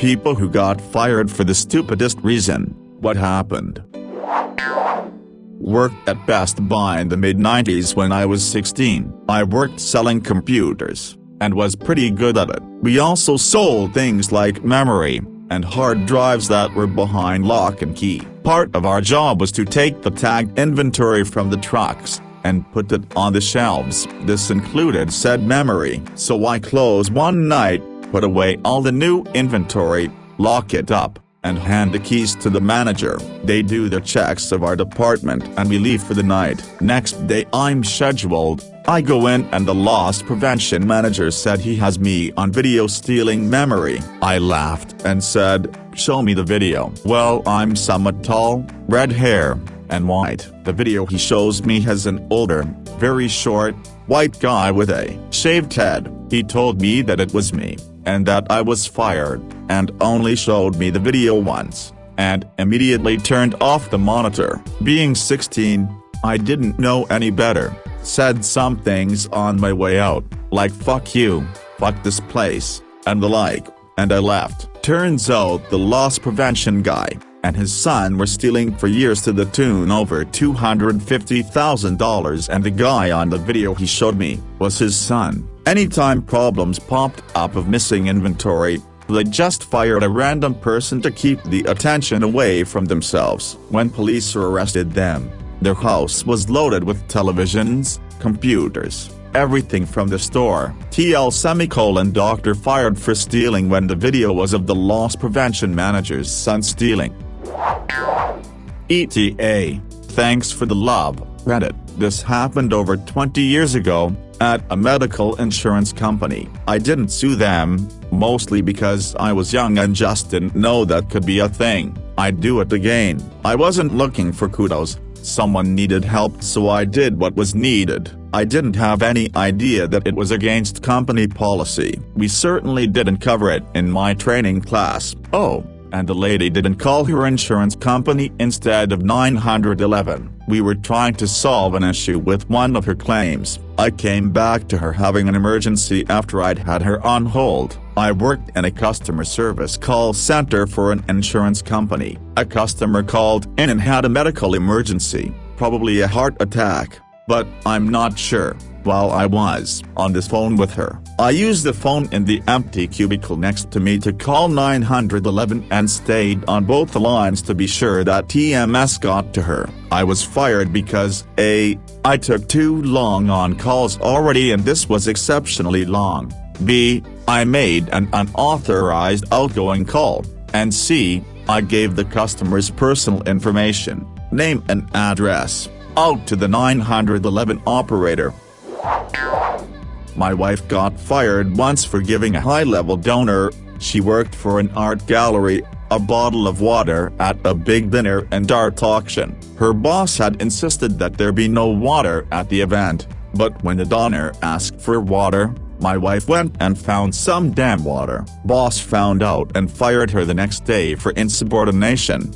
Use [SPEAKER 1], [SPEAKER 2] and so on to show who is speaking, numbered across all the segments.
[SPEAKER 1] people who got fired for the stupidest reason. What happened? Worked at Best Buy in the mid-90s when I was 16. I worked selling computers, and was pretty good at it. We also sold things like memory and hard drives that were behind lock and key. Part of our job was to take the tagged inventory from the trucks and put it on the shelves. This included said memory. So I close one night, put away all the new inventory, lock it up, and hand the keys to the manager. They do the checks of our department and we leave for the night. Next day I'm scheduled. I go in and the loss prevention manager said he has me on video stealing memory. I laughed and said, "Show me the video." Well, I'm somewhat tall, red hair, and white. The video he shows me has an older, very short, white guy with a shaved head. He told me that it was me, and that I was fired, and only showed me the video once, and immediately turned off the monitor. Being 16, I didn't know any better. Said some things on my way out, like "fuck you," "fuck this place," and the like, and I left. Turns out the loss prevention guy and his son were stealing for years to the tune over $250,000, and the guy on the video he showed me was his son. Anytime problems popped up of missing inventory, they just fired a random person to keep the attention away from themselves. When police arrested them, their house was loaded with televisions, computers, everything from the store. Doctor fired for stealing when the video was of the loss prevention manager's son stealing. ETA. Thanks for the love, Reddit. This happened over 20 years ago, at a medical insurance company. I didn't sue them, mostly because I was young and just didn't know that could be a thing. I'd do it again. I wasn't looking for kudos. Someone needed help, so I did what was needed. I didn't have any idea that it was against company policy. We certainly didn't cover it in my training class. Oh, and the lady didn't call her insurance company instead of 911. We were trying to solve an issue with one of her claims. I came back to her having an emergency after I'd had her on hold. I worked in a customer service call center for an insurance company. A customer called in and had a medical emergency, probably a heart attack, but I'm not sure. While I was on the phone with her, I used the phone in the empty cubicle next to me to call 911 and stayed on both the lines to be sure that TMS got to her. I was fired because A, I took too long on calls already and this was exceptionally long. B, I made an unauthorized outgoing call. And C, I gave the customer's personal information, name and address, out to the 911 operator. My wife got fired once for giving a high-level donor, she worked for an art gallery, a bottle of water at a big dinner and art auction. Her boss had insisted that there be no water at the event, but when the donor asked for water, my wife went and found some damn water. Boss found out and fired her the next day for insubordination.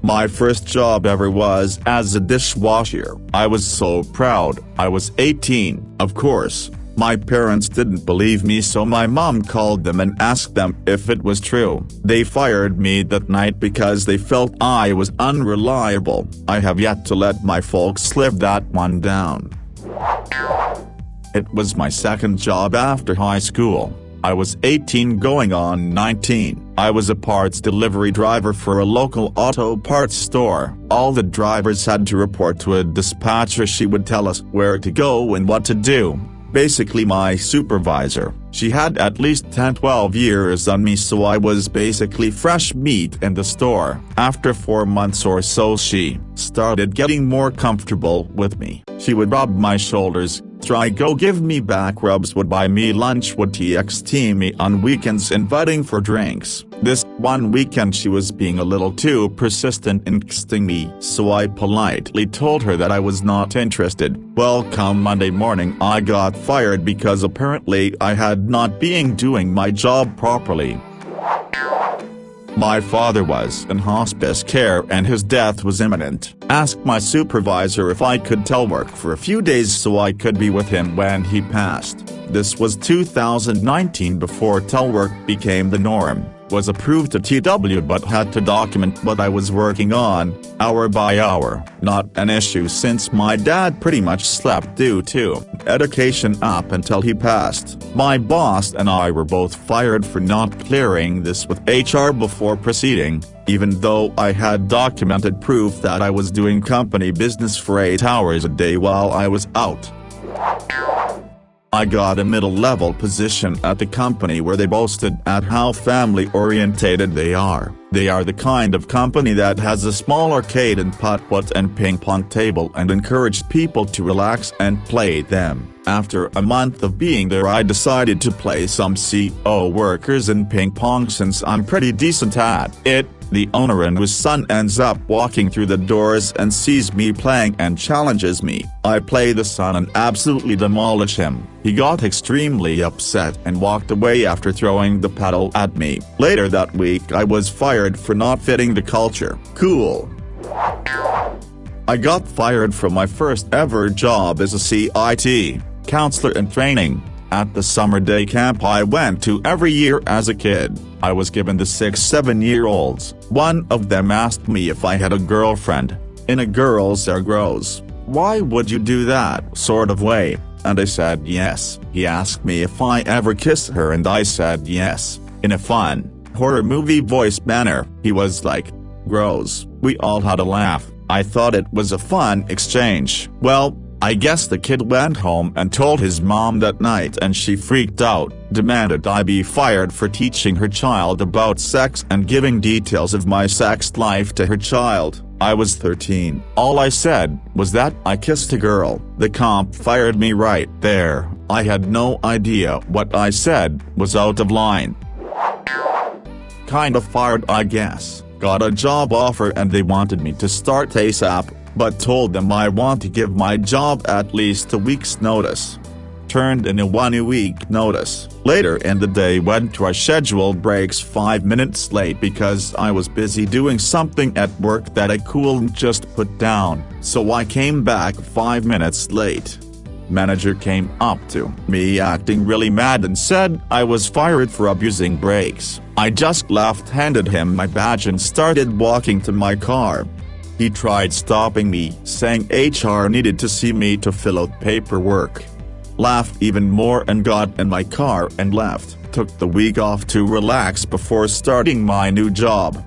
[SPEAKER 1] My first job ever was as a dishwasher. I was so proud. I was 18, of course. My parents didn't believe me, so my mom called them and asked them if it was true. They fired me that night because they felt I was unreliable. I have yet to let my folks live that one down. It was my second job after high school. I was 18 going on 19. I was a parts delivery driver for a local auto parts store. All the drivers had to report to a dispatcher. She would tell us where to go and what to do. Basically my supervisor. She had at least 10-12 years on me, so I was basically fresh meat in the store. After 4 months or so she started getting more comfortable with me. She would rub my shoulders, try go give me back rubs, would buy me lunch, would text me on weekends inviting for drinks. This one weekend she was being a little too persistent in texting me, so I politely told her that I was not interested. Well, come Monday morning I got fired because apparently I had not been doing my job properly. My father was in hospice care and his death was imminent. Asked my supervisor if I could telework for a few days so I could be with him when he passed. This was 2019, before telework became the norm. Was approved to TW but had to document what I was working on, hour by hour. Not an issue since my dad pretty much slept due to education up until he passed. My boss and I were both fired for not clearing this with HR before proceeding, even though I had documented proof that I was doing company business for 8 hours a day while I was out. I got a middle-level position at the company where they boasted at how family-orientated they are. They are the kind of company that has a small arcade and putt-putt and ping-pong table and encouraged people to relax and play them. After a month of being there, I decided to play some CO workers in ping-pong since I'm pretty decent at it. The owner and his son ends up walking through the doors and sees me playing and challenges me. I play the son and absolutely demolish him. He got extremely upset and walked away after throwing the paddle at me. Later that week I was fired for not fitting the culture. Cool. I got fired from my first ever job as a CIT, counselor in training, at the summer day camp I went to every year as a kid. I was given the 6-7-year-olds. One of them asked me if I had a girlfriend, in a girls are gross, why would you do that sort of way, and I said yes. He asked me if I ever kissed her and I said yes, in a fun, horror movie voice manner. He was like, gross. We all had a laugh. I thought it was a fun exchange. Well, I guess the kid went home and told his mom that night and she freaked out, demanded I be fired for teaching her child about sex and giving details of my sex life to her child. I was 13. All I said was that I kissed a girl. The comp fired me right there. I had no idea what I said was out of line. Kinda fired, I guess. Got a job offer and they wanted me to start ASAP, but told them I want to give my job at least a week's notice. Turned in a 1-week notice. Later in the day went to our scheduled breaks 5 minutes late because I was busy doing something at work that I couldn't just put down, so I came back 5 minutes late. Manager came up to me acting really mad and said I was fired for abusing breaks. I just laughed, handed him my badge and started walking to my car. He tried stopping me, saying HR needed to see me to fill out paperwork. Laughed even more and got in my car and left. Took the week off to relax before starting my new job.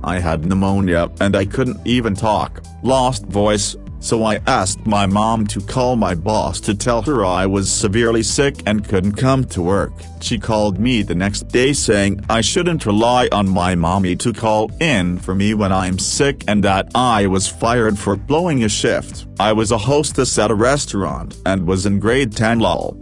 [SPEAKER 1] I had pneumonia and I couldn't even talk, lost voice, so I asked my mom to call my boss to tell her I was severely sick and couldn't come to work. She called me the next day saying I shouldn't rely on my mommy to call in for me when I'm sick and that I was fired for blowing a shift. I was a hostess at a restaurant and was in grade 10 lol.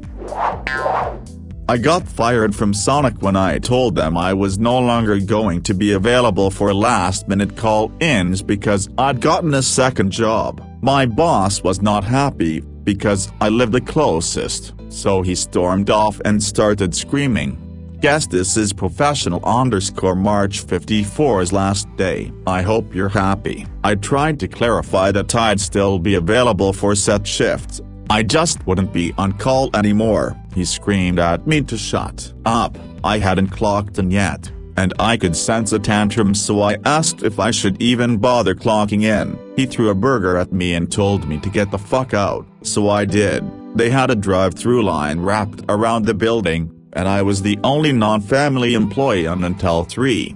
[SPEAKER 1] I got fired from Sonic when I told them I was no longer going to be available for last-minute call-ins because I'd gotten a second job. My boss was not happy, because I lived the closest, so he stormed off and started screaming. Guess this is professional_March 54's last day. I hope you're happy. I tried to clarify that I'd still be available for set shifts. I just wouldn't be on call anymore. He screamed at me to shut up. I hadn't clocked in yet, and I could sense a tantrum, so I asked if I should even bother clocking in. He threw a burger at me and told me to get the fuck out, so I did. They had a drive-through line wrapped around the building, and I was the only non-family employee on until 3.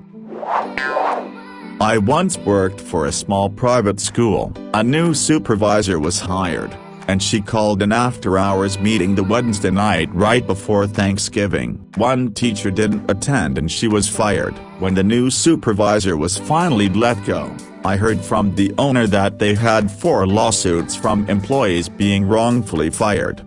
[SPEAKER 1] I once worked for a small private school. A new supervisor was hired, and she called an after-hours meeting the Wednesday night right before Thanksgiving. One teacher didn't attend and she was fired. When the new supervisor was finally let go, I heard from the owner that they had 4 lawsuits from employees being wrongfully fired.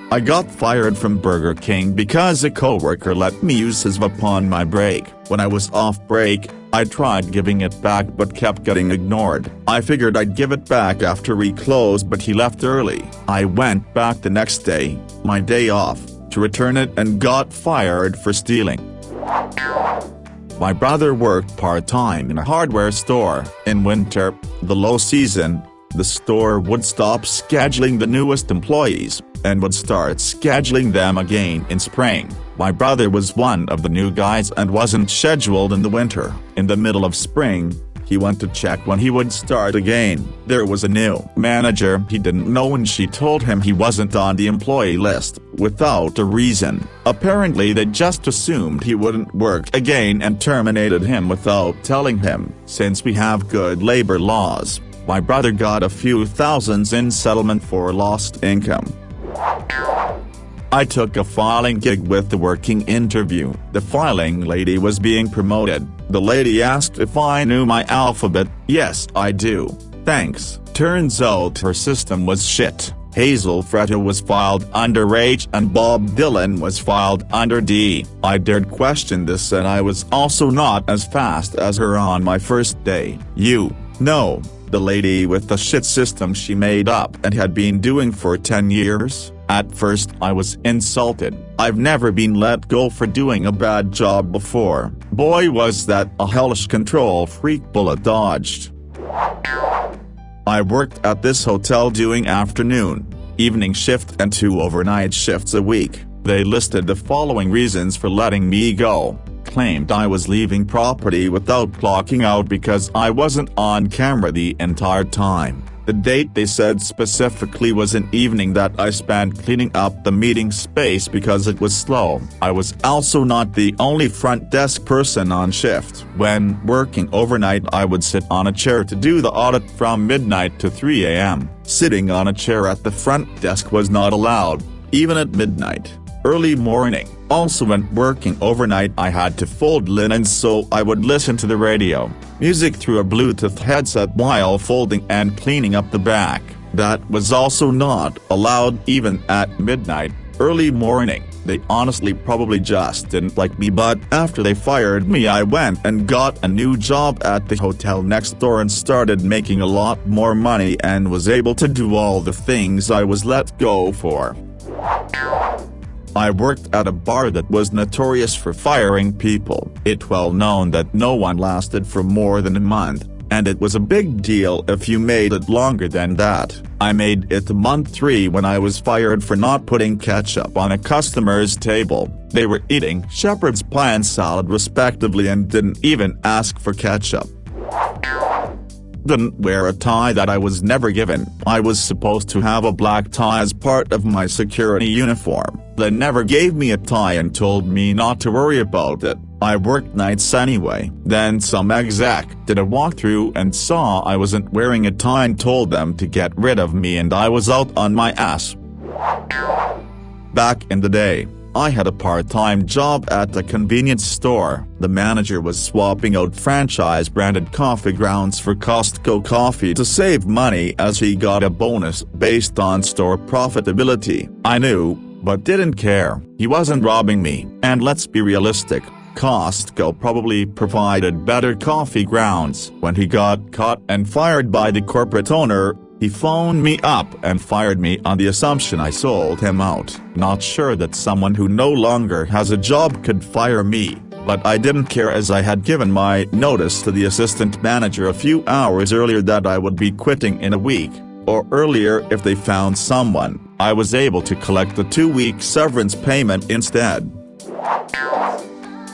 [SPEAKER 1] I got fired from Burger King because a coworker let me use his vape on my break. When I was off break, I tried giving it back but kept getting ignored. I figured I'd give it back after we closed, but he left early. I went back the next day, my day off, to return it and got fired for stealing. My brother worked part-time in a hardware store. In winter, the low season, the store would stop scheduling the newest employees, and would start scheduling them again in spring. My brother was one of the new guys and wasn't scheduled in the winter. In the middle of spring, he went to check when he would start again. There was a new manager he didn't know, and she told him he wasn't on the employee list, without a reason. Apparently they just assumed he wouldn't work again and terminated him without telling him. Since we have good labor laws, my brother got a few thousands in settlement for lost income. I took a filing gig with the working interview. The filing lady was being promoted. The lady asked if I knew my alphabet. Yes, I do. Thanks. Turns out her system was shit. Hazel Fretta was filed under H and Bob Dylan was filed under D. I dared question this, and I was also not as fast as her on my first day. You know, the lady with the shit system she made up and had been doing for 10 years? At first I was insulted. I've never been let go for doing a bad job before. Boy, was that a hellish control freak bullet dodged. I worked at this hotel doing afternoon, evening shift and 2 overnight shifts a week. They listed the following reasons for letting me go. Claimed I was leaving property without clocking out because I wasn't on camera the entire time. The date they said specifically was an evening that I spent cleaning up the meeting space because it was slow. I was also not the only front desk person on shift. When working overnight, I would sit on a chair to do the audit from midnight to 3 a.m. Sitting on a chair at the front desk was not allowed, even at midnight. Early morning. Also, when working overnight, I had to fold linen, so I would listen to the radio music through a Bluetooth headset while folding and cleaning up the back. That was also not allowed even at midnight. Early morning. They honestly probably just didn't like me, but after they fired me, I went and got a new job at the hotel next door and started making a lot more money and was able to do all the things I was let go for. I worked at a bar that was notorious for firing people. It's well known that no one lasted for more than a month, and it was a big deal if you made it longer than that. I made it to month 3 when I was fired for not putting ketchup on a customer's table. They were eating shepherd's pie and salad respectively and didn't even ask for ketchup. Didn't wear a tie that I was never given. I was supposed to have a black tie as part of my security uniform. They never gave me a tie and told me not to worry about it. I worked nights anyway. Then some exec did a walkthrough and saw I wasn't wearing a tie and told them to get rid of me, and I was out on my ass. Back in the day, I had a part-time job at a convenience store. The manager was swapping out franchise-branded coffee grounds for Costco coffee to save money as he got a bonus based on store profitability. I knew, but didn't care. He wasn't robbing me, and let's be realistic, Costco probably provided better coffee grounds. When he got caught and fired by the corporate owner, he phoned me up and fired me on the assumption I sold him out. Not sure that someone who no longer has a job could fire me, but I didn't care as I had given my notice to the assistant manager a few hours earlier that I would be quitting in a week, or earlier if they found someone. I was able to collect the 2-week severance payment instead.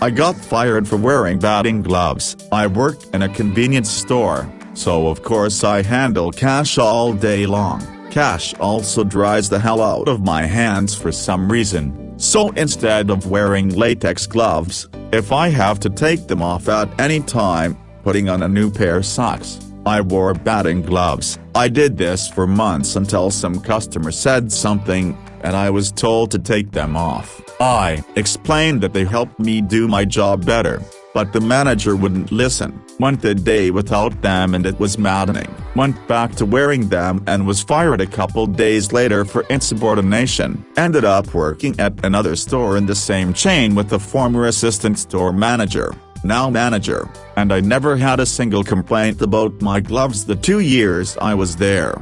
[SPEAKER 1] I got fired for wearing batting gloves. I worked in a convenience store, so of course I handle cash all day long. Cash also dries the hell out of my hands for some reason, so instead of wearing latex gloves, if I have to take them off at any time, putting on a new pair of socks, I wore batting gloves. I did this for months until some customer said something, and I was told to take them off. I explained that they helped me do my job better, but the manager wouldn't listen. Went a day without them and it was maddening. Went back to wearing them and was fired a couple days later for insubordination. Ended up working at another store in the same chain with the former assistant store manager, now manager, and I never had a single complaint about my gloves the 2 years I was there.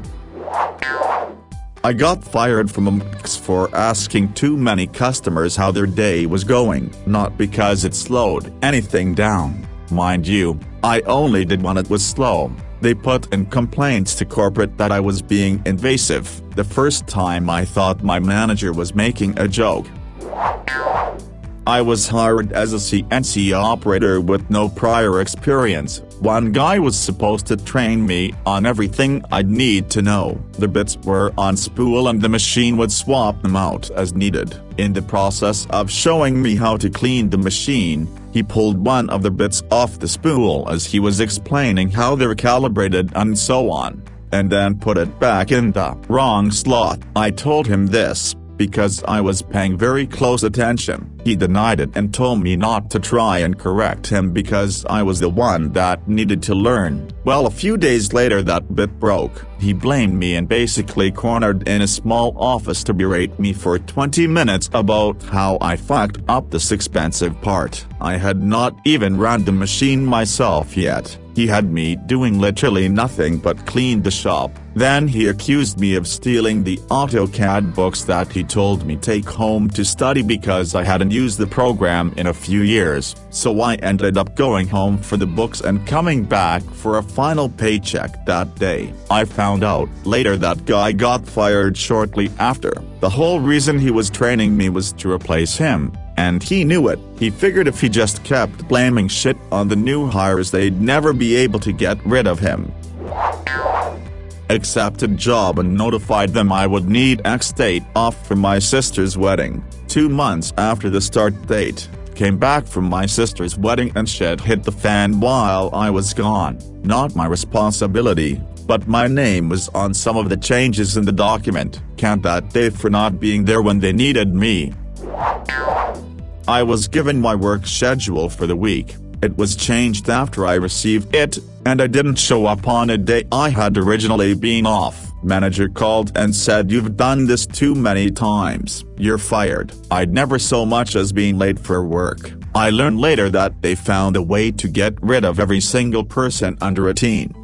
[SPEAKER 1] I got fired from a mix for asking too many customers how their day was going, not because it slowed anything down. Mind you, I only did when it was slow. They put in complaints to corporate that I was being invasive. The first time I thought my manager was making a joke. I was hired as a CNC operator with no prior experience. One guy was supposed to train me on everything I'd need to know. The bits were on spool and the machine would swap them out as needed. In the process of showing me how to clean the machine, he pulled one of the bits off the spool as he was explaining how they're calibrated and so on, and then put it back in the wrong slot. I told him this because I was paying very close attention. He denied it and told me not to try and correct him because I was the one that needed to learn. Well, a few days later that bit broke. He blamed me and basically cornered in a small office to berate me for 20 minutes about how I fucked up this expensive part. I had not even run the machine myself yet. He had me doing literally nothing but clean the shop. Then he accused me of stealing the AutoCAD books that he told me take home to study because I hadn't used the program in a few years. So I ended up going home for the books and coming back for a final paycheck that day. I found out later that guy got fired shortly after. The whole reason he was training me was to replace him, and he knew it. He figured if he just kept blaming shit on the new hires they'd never be able to get rid of him. Accepted job and notified them I would need X date off for my sister's wedding. 2 months after the start date, came back from my sister's wedding and shit hit the fan while I was gone. Not my responsibility, but my name was on some of the changes in the document. Can't that day for not being there when they needed me. I was given my work schedule for the week. It was changed after I received it, and I didn't show up on a day I had originally been off. Manager called and said, "You've done this too many times. You're fired." I'd never so much as been late for work. I learned later that they found a way to get rid of every single person under a teen.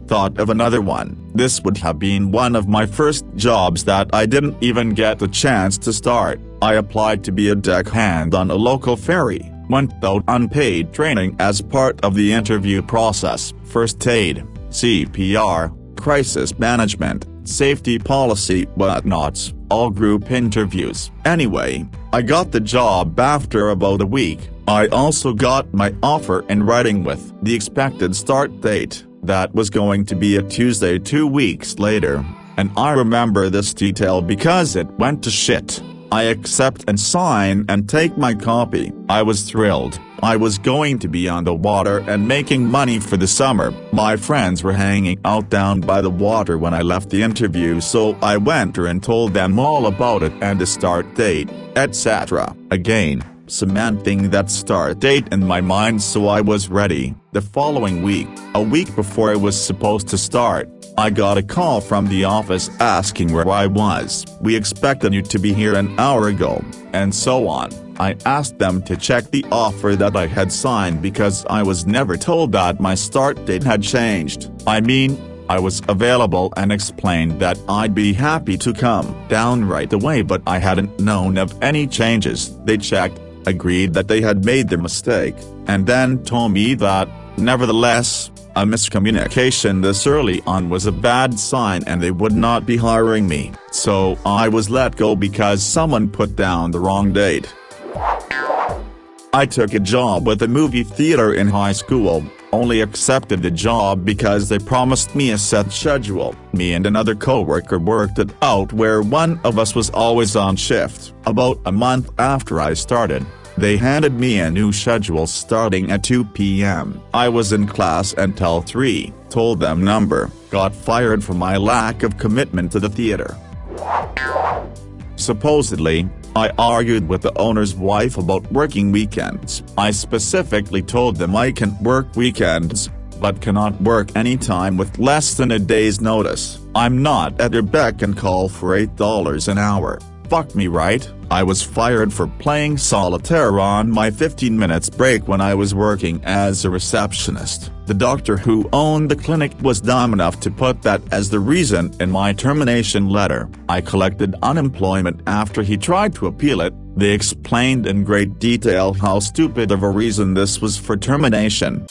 [SPEAKER 1] Thought of another one. This would have been one of my first jobs that I didn't even get the chance to start. I applied to be a deckhand on a local ferry. Went out unpaid training as part of the interview process. First aid, CPR, crisis management, safety policy whatnots, all group interviews. Anyway, I got the job after about a week. I also got my offer in writing with the expected start date. That was going to be a Tuesday 2 weeks later, and I remember this detail because it went to shit. I accept and sign and take my copy. I was thrilled. I was going to be on the water and making money for the summer. My friends were hanging out down by the water when I left the interview, so I went there and told them all about it and the start date, etc. Again, cementing that start date in my mind so I was ready. The following week, a week before I was supposed to start, I got a call from the office asking where I was. "We expected you to be here an hour ago," and so on. I asked them to check the offer that I had signed because I was never told that my start date had changed. I mean, I was available and explained that I'd be happy to come down right away, but I hadn't known of any changes. They checked, agreed that they had made their mistake, and then told me that, nevertheless, a miscommunication this early on was a bad sign and they would not be hiring me. So I was let go because someone put down the wrong date. I took a job with a movie theater in high school, only accepted the job because they promised me a set schedule. Me and another coworker worked it out where one of us was always on shift. About a month after I started, they handed me a new schedule starting at 2 p.m. I was in class until 3, told them number, got fired for my lack of commitment to the theater. Supposedly, I argued with the owner's wife about working weekends. I specifically told them I can work weekends, but cannot work anytime with less than a day's notice. I'm not at their beck and call for $8 an hour. Fuck me, right? I was fired for playing solitaire on my 15 minutes break when I was working as a receptionist. The doctor who owned the clinic was dumb enough to put that as the reason in my termination letter. I collected unemployment after he tried to appeal it. They explained in great detail how stupid of a reason this was for termination.